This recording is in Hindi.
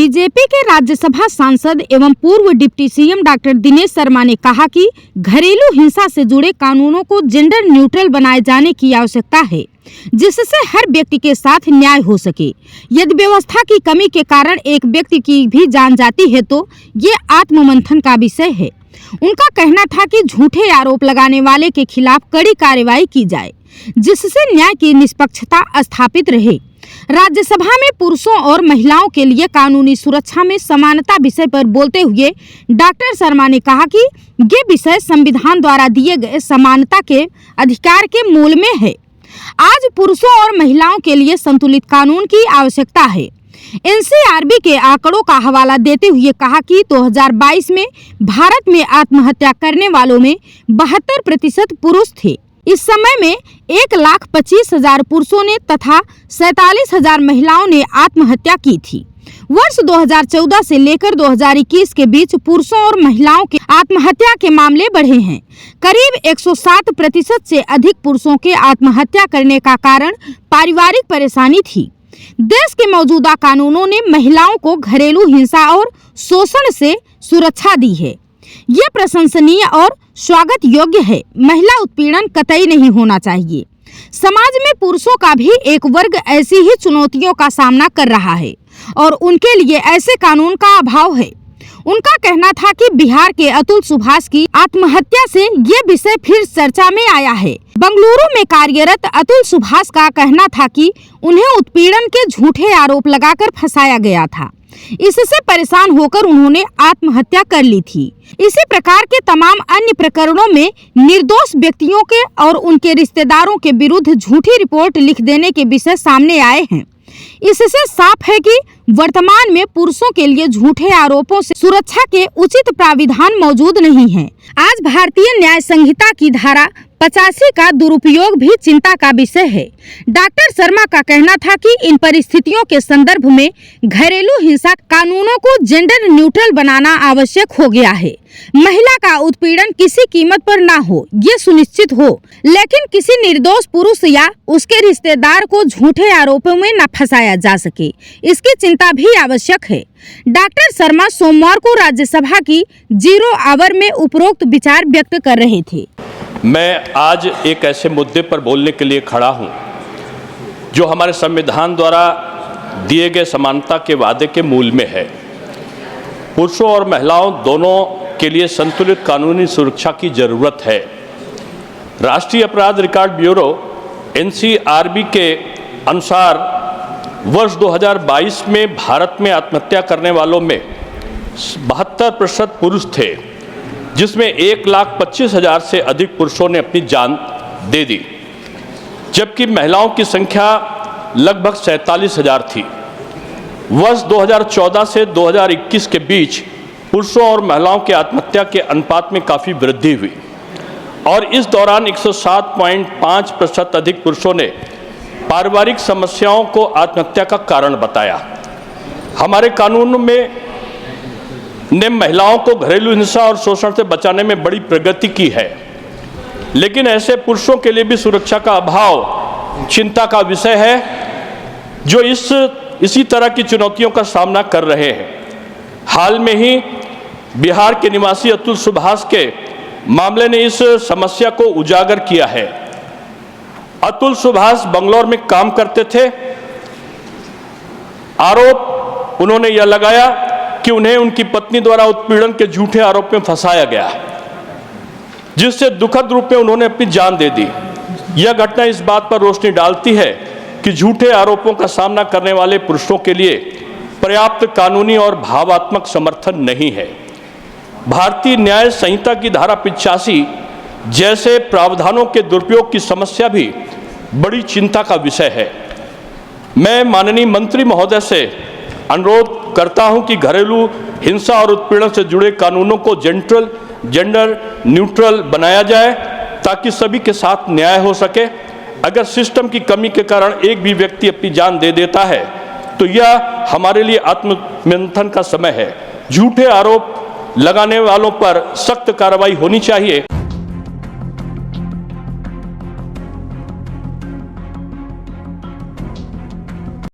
बीजेपी के राज्यसभा सांसद एवं पूर्व deputy CM doctor Dinesh Sharma ने कहा कि घरेलू हिंसा से जुड़े कानूनों को जेंडर न्यूट्रल बनाए जाने की आवश्यकता है, जिससे हर व्यक्ति के साथ न्याय हो सके। यदि व्यवस्था की कमी के कारण एक व्यक्ति की भी जान जाती है तो ये आत्ममंथन का विषय है। उनका कहना था कि झूठे आरोप लगाने वाले के खिलाफ कड़ी कार्रवाई की जाए, जिससे न्याय की निष्पक्षता स्थापित रहे। राज्यसभा में पुरुषों और महिलाओं के लिए कानूनी सुरक्षा में समानता विषय पर बोलते हुए डॉक्टर शर्मा ने कहा कि ये विषय संविधान द्वारा दिए गए समानता के अधिकार के मूल में है। आज पुरुषों और महिलाओं के लिए संतुलित कानून की आवश्यकता है। एनसीआरबी के आंकड़ों का हवाला देते हुए कहा कि 2022 में भारत में आत्महत्या करने वालों में 72% पुरुष थे। इस समय में 1,25,000 पुरुषों ने तथा 47,000 महिलाओं ने आत्महत्या की थी। वर्ष 2014 से लेकर 2021 के बीच पुरुषों और महिलाओं के आत्महत्या के मामले बढ़े हैं। करीब 107% से अधिक पुरुषों के आत्महत्या करने का कारण पारिवारिक परेशानी थी। देश के मौजूदा कानूनों ने महिलाओं को घरेलू हिंसा और शोषण से सुरक्षा दी है। ये प्रशंसनीय और स्वागत योग्य है। महिला उत्पीड़न कतई नहीं होना चाहिए। समाज में पुरुषों का भी एक वर्ग ऐसी ही चुनौतियों का सामना कर रहा है और उनके लिए ऐसे कानून का अभाव है। उनका कहना था कि बिहार के अतुल सुभाष की आत्महत्या से ये विषय फिर चर्चा में आया है। बंगलुरु में कार्यरत अतुल सुभाष का कहना था कि उन्हें उत्पीड़न के झूठे आरोप लगाकर फंसाया गया था। इससे परेशान होकर उन्होंने आत्महत्या कर ली थी। इसी प्रकार के तमाम अन्य प्रकरणों में निर्दोष व्यक्तियों के और उनके रिश्तेदारों के विरुद्ध झूठी रिपोर्ट लिख देने के विषय सामने आए हैं। इससे साफ है कि वर्तमान में पुरुषों के लिए झूठे आरोपों से सुरक्षा के उचित प्राविधान मौजूद नहीं है। आज भारतीय न्याय संहिता की धारा 85 का दुरुपयोग भी चिंता का विषय है। डॉक्टर शर्मा का कहना था कि इन परिस्थितियों के संदर्भ में घरेलू हिंसा कानूनों को जेंडर न्यूट्रल बनाना आवश्यक हो गया है। महिला का उत्पीड़न किसी कीमत पर ना हो, ये सुनिश्चित हो, लेकिन किसी निर्दोष पुरुष या उसके रिश्तेदार को झूठे आरोपों में न फंसाया जा सके, इसकी चिंता भी आवश्यक है। डॉक्टर शर्मा सोमवार को राज्यसभा की 0 आवर में उपरोक्त विचार व्यक्त कर रहे थे। मैं आज एक ऐसे मुद्दे पर बोलने के लिए खड़ा हूं जो हमारे संविधान द्वारा दिए गए समानता के वादे के मूल में है। पुरुषों और महिलाओं दोनों के लिए संतुलित कानूनी सुरक्षा की जरूरत है। राष्ट्रीय अपराध रिकॉर्ड ब्यूरो एनसीआरबी के अनुसार वर्ष 2022 में भारत में आत्महत्या करने वालों में 72% पुरुष थे, जिसमें 1,25,000 से अधिक पुरुषों ने अपनी जान दे दी, जबकि महिलाओं की संख्या लगभग 47,000 थी। वर्ष 2014 से 2021 के बीच पुरुषों और महिलाओं के आत्महत्या के अनुपात में काफ़ी वृद्धि हुई और इस दौरान 107.5% अधिक पुरुषों ने पारिवारिक समस्याओं को आत्महत्या का कारण बताया। हमारे कानून में ने महिलाओं को घरेलू हिंसा और शोषण से बचाने में बड़ी प्रगति की है, लेकिन ऐसे पुरुषों के लिए भी सुरक्षा का अभाव चिंता का विषय है जो इसी तरह की चुनौतियों का सामना कर रहे हैं। हाल में ही बिहार के निवासी अतुल सुभाष के मामले ने इस समस्या को उजागर किया है। अतुल सुभाष बंगलौर में काम करते थे। आरोप उन्होंने यह लगाया कि उन्हें उनकी पत्नी द्वारा उत्पीड़न के झूठे आरोप में फंसाया गया, जिससे दुखद रूप में उन्होंने अपनी जान दे दी। यह घटना इस बात पर रोशनी डालती है कि झूठे आरोपों का सामना करने वाले पुरुषों के लिए पर्याप्त कानूनी और भावात्मक समर्थन नहीं है। भारतीय न्याय संहिता की धारा 85 जैसे प्रावधानों के दुरुपयोग की समस्या भी बड़ी चिंता का विषय है। मैं माननीय मंत्री महोदय से अनुरोध करता हूं कि घरेलू हिंसा और उत्पीड़न से जुड़े कानूनों को जेंडर न्यूट्रल बनाया जाए ताकि सभी के साथ न्याय हो सके। अगर सिस्टम की कमी के कारण एक भी व्यक्ति अपनी जान दे देता है तो यह हमारे लिए आत्ममंथन का समय है। झूठे आरोप लगाने वालों पर सख्त कार्रवाई होनी चाहिए।